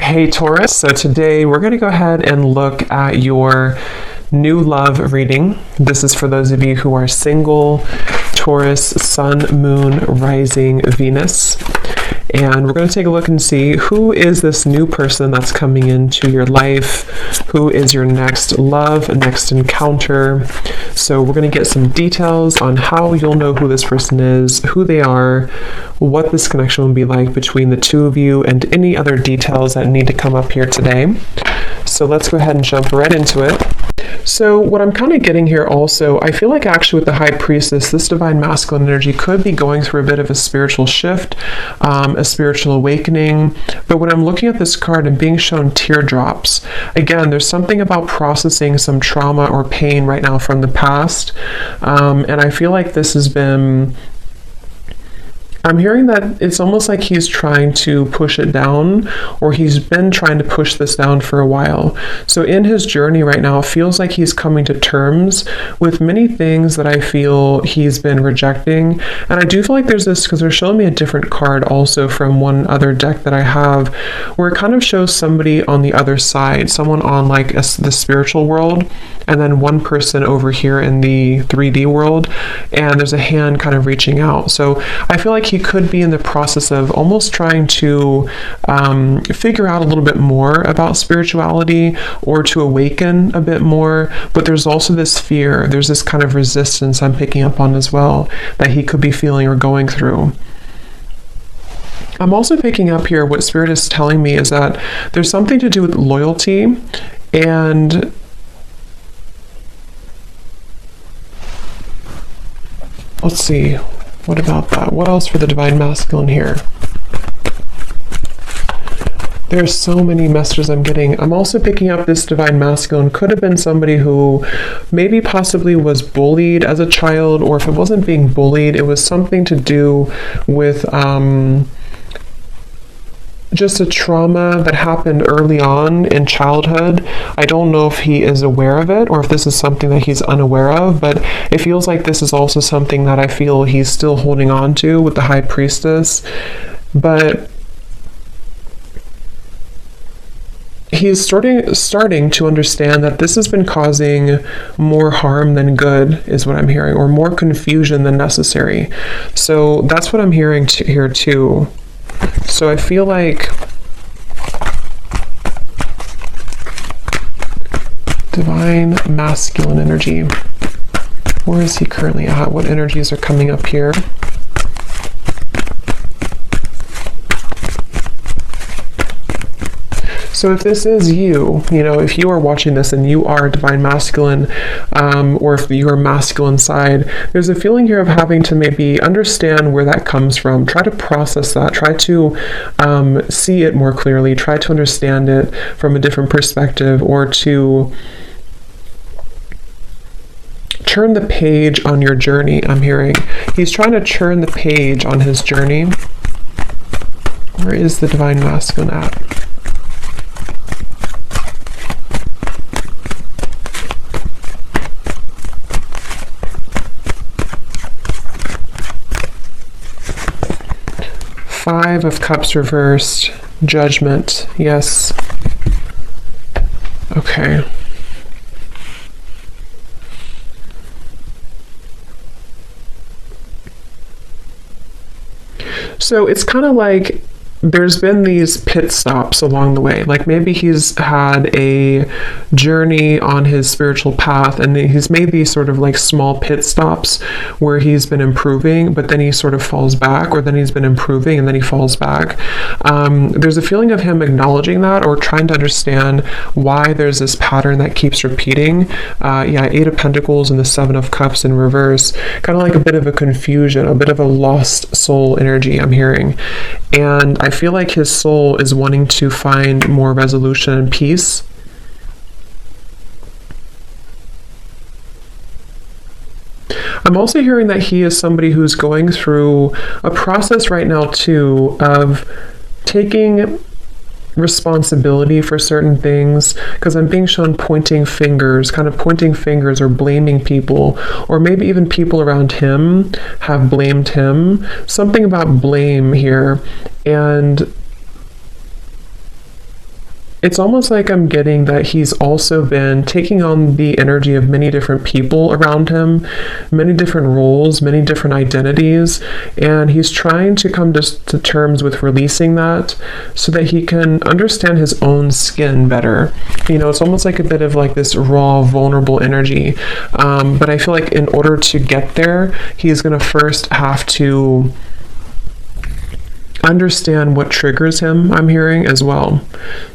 Hey Taurus, so today we're going to go ahead and look at your new love reading. This is for those of you who are single, Taurus, Sun, Moon, Rising, Venus. And we're going to take a look and see who is this new person that's coming into your life, who is your next love, next encounter. So we're going to get some details on how you'll know who this person is, who they are, what this connection will be like between the two of you, and any other details that need to come up here today. So let's go ahead and jump right into it. So what I'm kind of getting here also, I feel like actually with the High Priestess, this divine masculine energy could be going through a bit of a spiritual shift, a spiritual awakening. But when I'm looking at this card and being shown teardrops, again, there's something about processing some trauma or pain right now from the past. And I feel like this has been... I'm hearing that it's almost like he's trying to push it down, or he's been trying to push this down for a while. So in his journey right now, it feels like he's coming to terms with many things that I feel he's been rejecting. And I do feel like there's this, because they're showing me a different card also from one other deck that I have, where it kind of shows somebody on the other side, someone on like the spiritual world, and then one person over here in the 3D world, and there's a hand kind of reaching out. So I feel like he could be in the process of almost trying to figure out a little bit more about spirituality, or to awaken a bit more. But there's also this fear, there's this kind of resistance I'm picking up on as well, that he could be feeling or going through. I'm also picking up here, what Spirit is telling me is that there's something to do with loyalty, and let's see, what about that? What else for the divine masculine here? There's so many messages I'm getting. I'm also picking up this divine masculine could have been somebody who maybe possibly was bullied as a child, or if it wasn't being bullied, it was something to do with just a trauma that happened early on in childhood. I don't know if he is aware of it, or if this is something that he's unaware of, but it feels like this is also something that I feel he's still holding on to with the High Priestess. But he's starting to understand that this has been causing more harm than good, is what I'm hearing, or more confusion than necessary. So that's what I'm hearing here too. So I feel like divine masculine energy. Where is he currently at? What energies are coming up here? So if this is you, if you are watching this and you are divine masculine, or if you're masculine side, there's a feeling here of having to maybe understand where that comes from. Try to process that. Try to see it more clearly. Try to understand it from a different perspective, or to turn the page on your journey, I'm hearing. He's trying to turn the page on his journey. Where is the divine masculine at? Five of Cups reversed, Judgment, yes. Okay. So it's kind of like there's been these pit stops along the way. Like maybe he's had a journey on his spiritual path, and he's made these sort of like small pit stops where he's been improving, but then he sort of falls back, or then he's been improving and then he falls back. There's a feeling of him acknowledging that, or trying to understand why there's this pattern that keeps repeating. Eight of Pentacles and the Seven of Cups in reverse. Kind of like a bit of a confusion, a bit of a lost soul energy I'm hearing. And I feel like his soul is wanting to find more resolution and peace. I'm also hearing that he is somebody who's going through a process right now too of taking responsibility for certain things, because I'm being shown pointing fingers or blaming people, or maybe even people around him have blamed him. Something about blame here. And it's almost like I'm getting that he's also been taking on the energy of many different people around him, many different roles, many different identities, and he's trying to come to terms with releasing that so that he can understand his own skin better. You know, it's almost like a bit of like this raw, vulnerable energy. But I feel like in order to get there, he's going to first have to understand what triggers him, I'm hearing as well.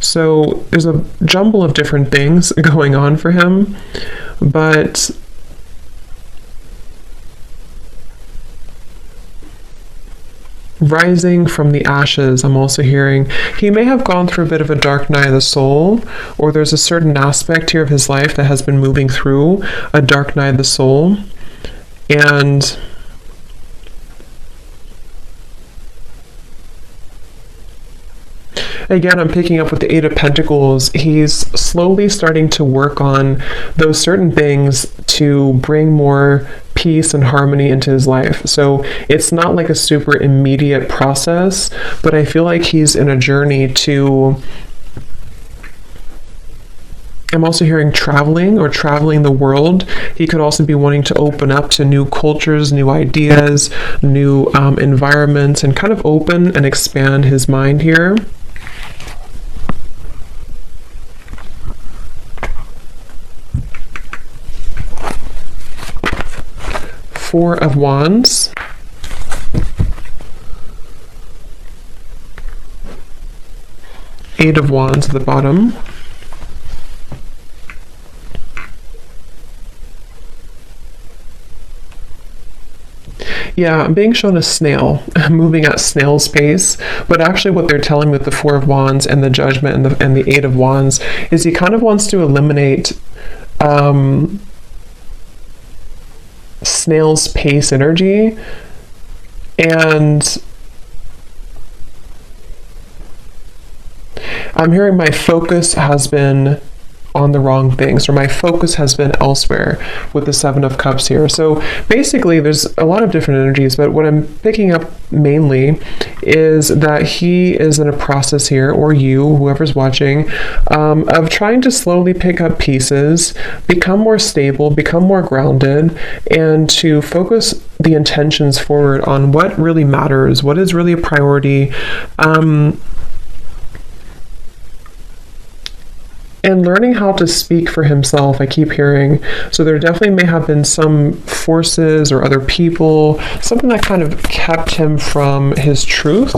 So there's a jumble of different things going on for him, but rising from the ashes, I'm also hearing he may have gone through a bit of a dark night of the soul, or there's a certain aspect here of his life that has been moving through a dark night of the soul. And again, I'm picking up with the Eight of Pentacles. He's slowly starting to work on those certain things to bring more peace and harmony into his life. So it's not like a super immediate process, but I feel like he's in a journey to... I'm also hearing traveling or traveling the world. He could also be wanting to open up to new cultures, new ideas, new environments, and kind of open and expand his mind here. Four of Wands. Eight of Wands at the bottom. Yeah, I'm being shown a snail moving at snail's pace, but actually what they're telling me with the Four of Wands and the Judgment and the Eight of Wands is he kind of wants to eliminate snail's pace energy, and I'm hearing my focus has been on the wrong things, or my focus has been elsewhere with the Seven of Cups here. So basically there's a lot of different energies, but what I'm picking up mainly is that he is in a process here, or you, whoever's watching, of trying to slowly pick up pieces, become more stable, become more grounded, and to focus the intentions forward on what really matters, what is really a priority, and learning how to speak for himself, I keep hearing. So there definitely may have been some forces or other people, something that kind of kept him from his truth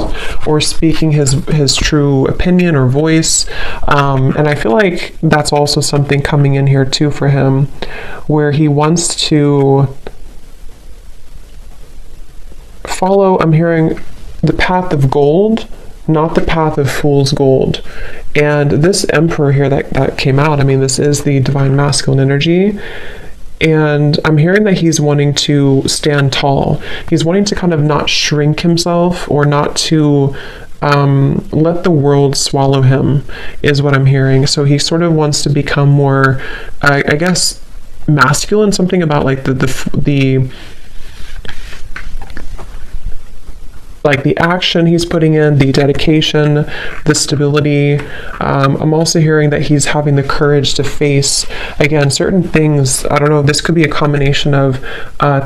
or speaking his true opinion or voice. And I feel like that's also something coming in here too for him, where he wants to follow, I'm hearing, the path of gold, not the path of fool's gold. And this Emperor here that came out, I mean, this is the divine masculine energy, and I'm hearing that he's wanting to stand tall. He's wanting to kind of not shrink himself, or not to let the world swallow him, is what I'm hearing. So he sort of wants to become more, I guess, masculine, something about like the like the action he's putting in, the dedication, the stability. I'm also hearing that he's having the courage to face, again, certain things. I don't know, this could be a combination of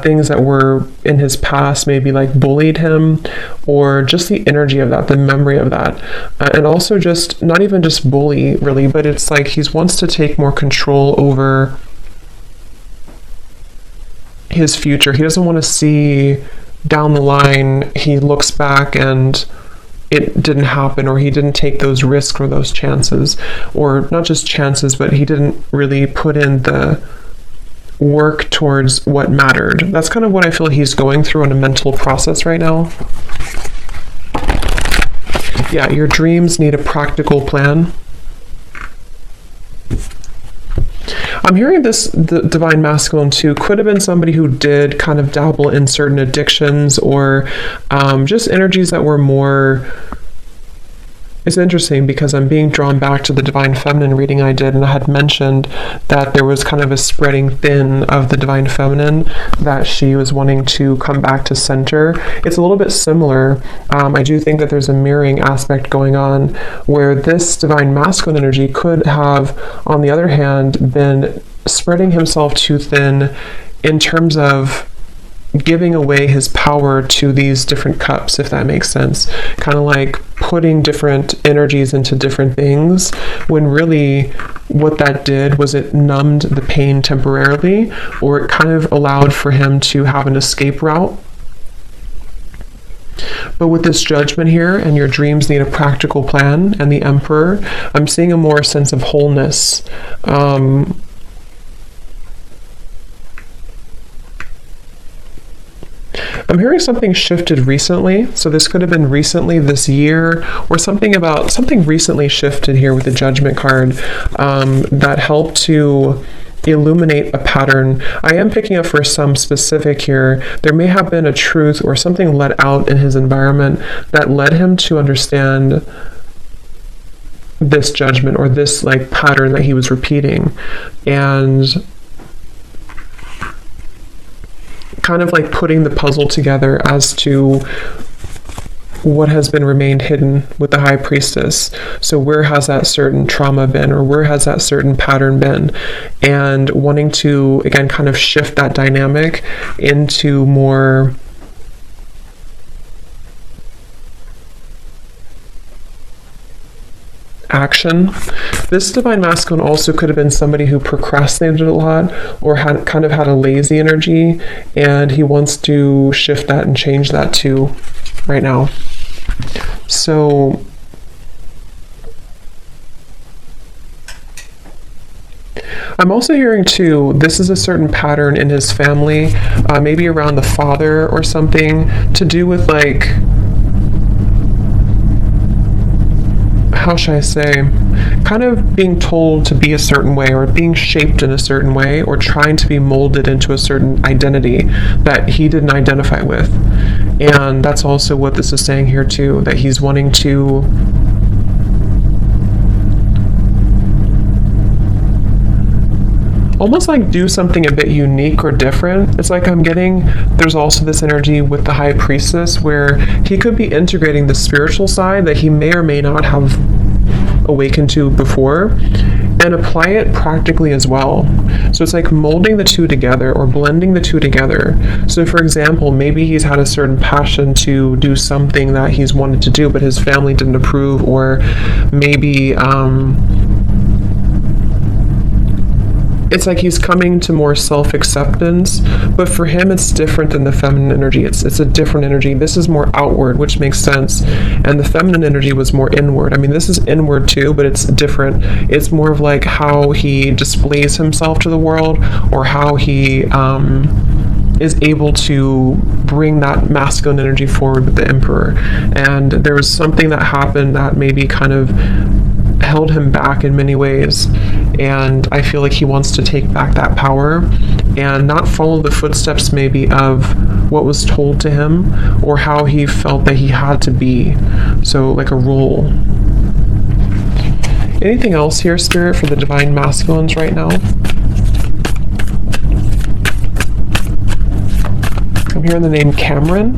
things that were in his past, maybe like bullied him, or just the energy of that, the memory of that. And also just, not even just bully really, but it's like he wants to take more control over his future. He doesn't want to see down the line he looks back and it didn't happen, or he didn't take those risks or those chances, or not just chances, but he didn't really put in the work towards what mattered. That's kind of what I feel he's going through in a mental process right now. Yeah, your dreams need a practical plan. I'm hearing this, the divine masculine too, could have been somebody who did kind of dabble in certain addictions, or just energies that were more It's interesting because I'm being drawn back to the Divine Feminine reading I did, and I had mentioned that there was kind of a spreading thin of the Divine Feminine, that she was wanting to come back to center. It's a little bit similar. I do think that there's a mirroring aspect going on where this Divine Masculine energy could have, on the other hand, been spreading himself too thin in terms of giving away his power to these different cups, if that makes sense. Kind of like putting different energies into different things, when really what that did was it numbed the pain temporarily, or it kind of allowed for him to have an escape route. But with this Judgment here, and your dreams need a practical plan, and the Emperor, I'm seeing a more sense of wholeness. I'm hearing something shifted recently, so this could have been recently, this year, or something recently shifted here with the Judgment card that helped to illuminate a pattern. I am picking up for some specific here. There may have been a truth or something let out in his environment that led him to understand this judgment, or this like pattern that he was repeating, and kind of like putting the puzzle together as to what has been remained hidden with the High Priestess. So where has that certain trauma been, or where has that certain pattern been? And wanting to, again, kind of shift that dynamic into more action. This Divine Masculine also could have been somebody who procrastinated a lot, or had kind of had a lazy energy, and he wants to shift that and change that too right now. So I'm also hearing too, this is a certain pattern in his family, maybe around the father or something, to do with like, how should I say, kind of being told to be a certain way, or being shaped in a certain way, or trying to be molded into a certain identity that he didn't identify with. And that's also what this is saying here too, that he's wanting to almost like do something a bit unique or different. It's like I'm getting, there's also this energy with the High Priestess where he could be integrating the spiritual side that he may or may not have awakened to before, and apply it practically as well. So it's like molding the two together, or blending the two together. So for example, maybe he's had a certain passion to do something that he's wanted to do, but his family didn't approve, or maybe it's like he's coming to more self-acceptance, but for him it's different than the feminine energy. It's a different energy. This is more outward, which makes sense, and the feminine energy was more inward. I mean, this is inward too, but it's different. It's more of like how he displays himself to the world, or how he is able to bring that masculine energy forward with the Emperor. And there was something that happened that maybe kind of held him back in many ways, and I feel like he wants to take back that power and not follow the footsteps maybe of what was told to him, or how he felt that he had to be, so like a role. Anything else here, Spirit, for the Divine Masculines right now? I'm hearing the name Cameron.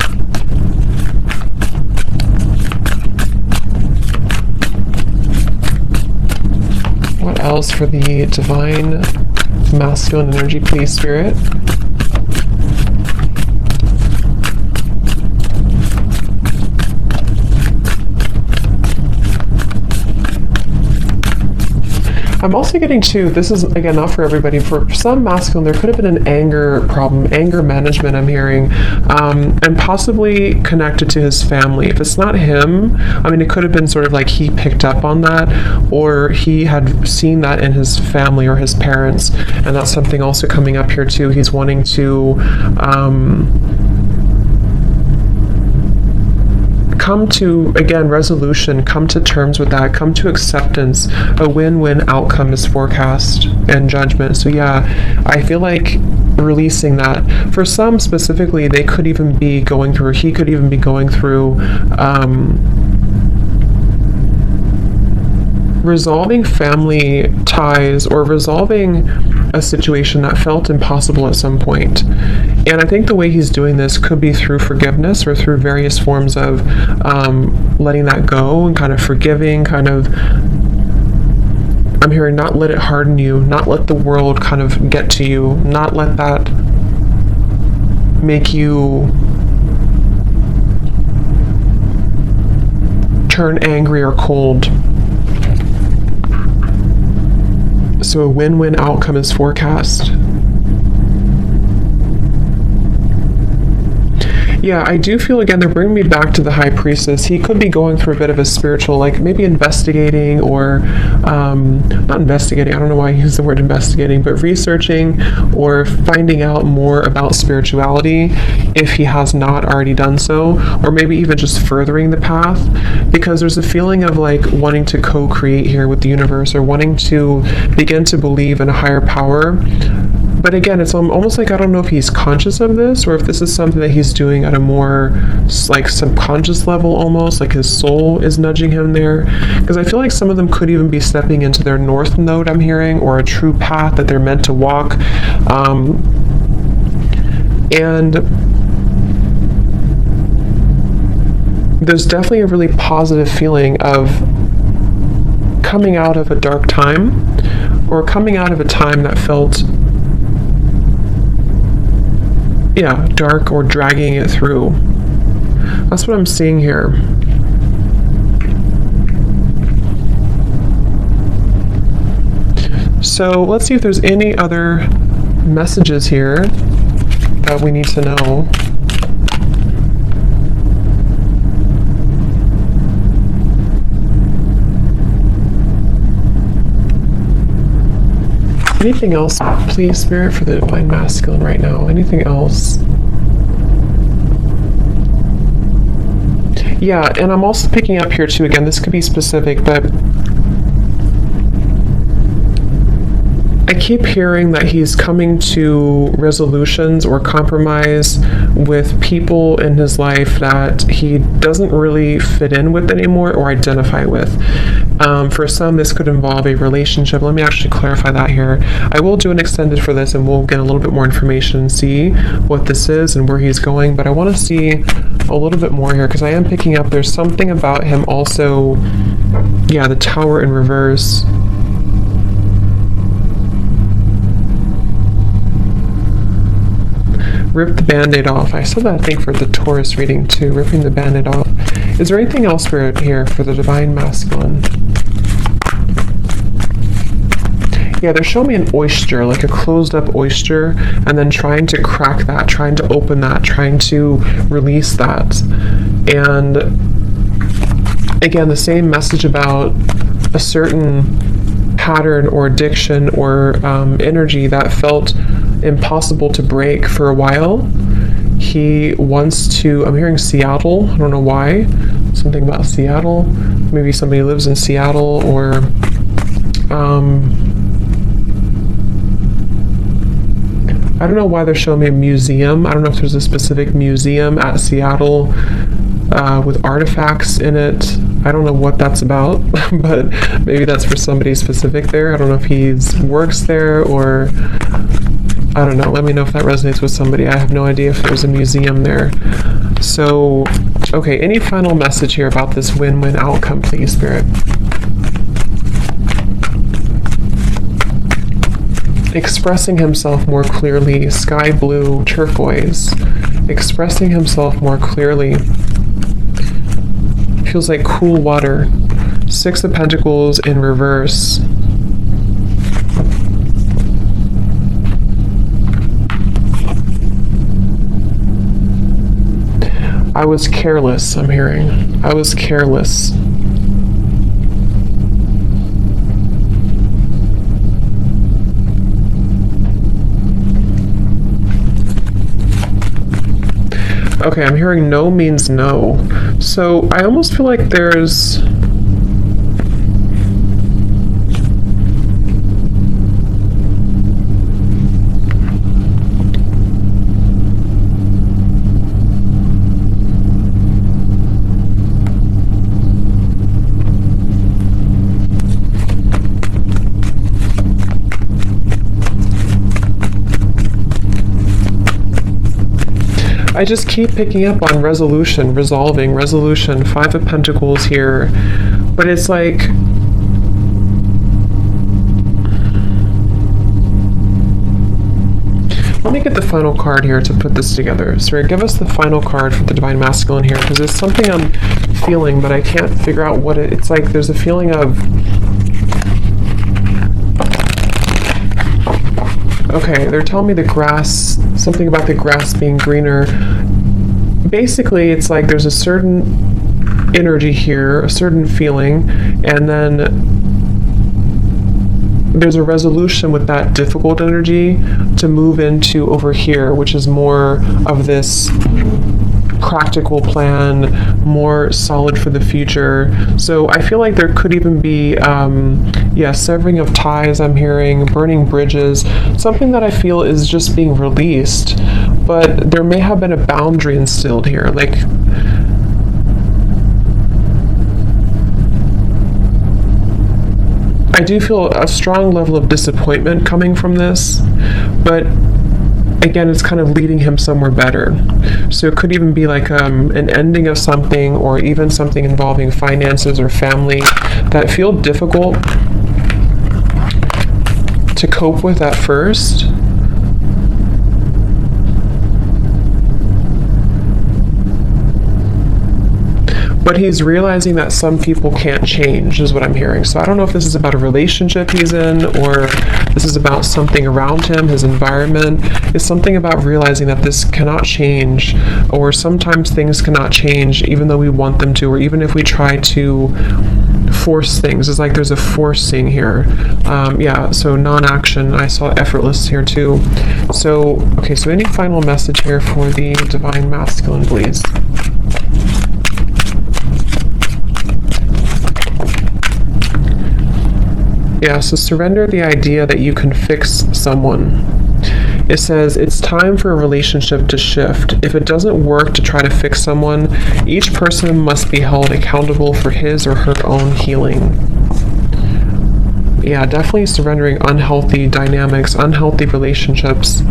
What else for the Divine Masculine energy, please, Spirit? I'm also getting to, this is again not for everybody, for some masculine there could have been an anger problem, anger management I'm hearing, and possibly connected to his family. If it's not him, I mean, it could have been sort of like he picked up on that, or he had seen that in his family or his parents, and that's something also coming up here too. He's wanting to come to, again, resolution, come to terms with that, come to acceptance. A win-win outcome is forecast, and judgment. So yeah, I feel like releasing that. For some specifically, they could even be going through, he could even be going through resolving family ties or resolving a situation that felt impossible at some point. And I think the way he's doing this could be through forgiveness or through various forms of letting that go and kind of forgiving, kind of, I'm hearing not let it harden you, not let the world kind of get to you, not let that make you turn angry or cold. So a win-win outcome is forecast. Yeah, I do feel, again, they're bringing me back to the High Priestess. He could be going through a bit of a spiritual, like maybe investigating or, not investigating, I don't know why I use the word investigating, but researching or finding out more about spirituality if he has not already done so, or maybe even just furthering the path, because there's a feeling of like wanting to co-create here with the universe or wanting to begin to believe in a higher power. But again, it's almost like I don't know if he's conscious of this or if this is something that he's doing at a more like subconscious level, almost like his soul is nudging him there. Because I feel like some of them could even be stepping into their north node, I'm hearing, or a true path that they're meant to walk. And there's definitely a really positive feeling of coming out of a dark time or coming out of a time that felt dark or dragging it through. That's what I'm seeing here. So let's see if there's any other messages here that we need to know. Anything else, please, Spirit, for the Divine Masculine right now? Anything else? Yeah, and I'm also picking up here too, again, this could be specific, but I keep hearing that he's coming to resolutions or compromise with people in his life that he doesn't really fit in with anymore or identify with. For some, this could involve a relationship. Let me actually clarify that here. I will do an extended for this and we'll get a little bit more information and see what this is and where he's going, but I want to see a little bit more here because I am picking up there's something about him also, the Tower in reverse. Rip the Band-Aid off. I said that, I think, for the Taurus reading too, ripping the Band-Aid off. Is there anything else for here for the Divine Masculine? Yeah, they're showing me an oyster, like a closed up oyster, and then trying to crack that, trying to open that, trying to release that. And again, the same message about a certain pattern or addiction or energy that felt impossible to break for a while. He wants to, I'm hearing Seattle, I don't know why, something about Seattle, maybe somebody lives in Seattle, or I don't know why they're showing me a museum. I don't know if there's a specific museum at Seattle with artifacts in it. I don't know what that's about, but maybe that's for somebody specific there. I don't know if he works there or I don't know. Let me know if that resonates with somebody. I have no idea if there's a museum there. So, okay, any final message here about this win-win outcome, please, Spirit? Expressing himself more clearly, sky blue, turquoise. Expressing himself more clearly. Feels like cool water. Six of Pentacles in reverse. I was careless, I'm hearing. I was careless. Okay, I'm hearing no means no. So I almost feel like there's... I just keep picking up on resolution, resolving, resolution, 5 of Pentacles here. But it's like, let me get the final card here to put this together. Sorry, give us the final card for the Divine Masculine here, because there's something I'm feeling, but I can't figure out what it's like. There's a feeling of, okay, they're telling me the grass, something about the grass being greener. Basically, it's like there's a certain energy here, a certain feeling, and then there's a resolution with that difficult energy to move into over here, which is more of this practical plan, more solid for the future. So I feel like there could even be, severing of ties, I'm hearing, burning bridges, something that I feel is just being released, but there may have been a boundary instilled here. Like, I do feel a strong level of disappointment coming from this, but again, it's kind of leading him somewhere better. So it could even be like an ending of something, or even something involving finances or family that feel difficult to cope with at first. But he's realizing that some people can't change, is what I'm hearing. So I don't know if this is about a relationship he's in, or this is about something around him, his environment. It's something about realizing that this cannot change, or sometimes things cannot change even though we want them to, or even if we try to force things. It's like there's a forcing here. So non-action. I saw effortless here too. So, okay, so any final message here for the Divine Masculine, please? Yeah, so surrender the idea that you can fix someone. It says it's time for a relationship to shift. If it doesn't work to try to fix someone, each person must be held accountable for his or her own healing. Yeah, definitely surrendering unhealthy dynamics, unhealthy relationships.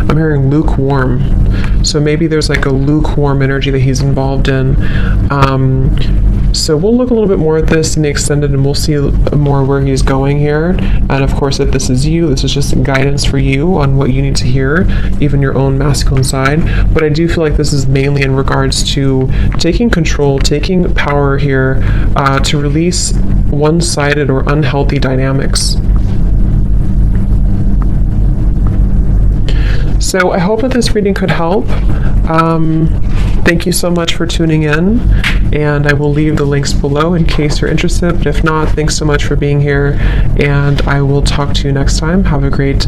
I'm hearing lukewarm. So maybe there's like a lukewarm energy that he's involved in. So we'll look a little bit more at this in the extended, and we'll see more where he's going here. And of course, if this is you, this is just guidance for you on what you need to hear, even your own masculine side. But I do feel like this is mainly in regards to taking control, taking power here, to release one-sided or unhealthy dynamics. So I hope that this reading could help. Thank you so much for tuning in, and I will leave the links below in case you're interested. But if not, thanks so much for being here, and I will talk to you next time. Have a great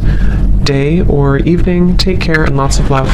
day or evening. Take care and lots of love.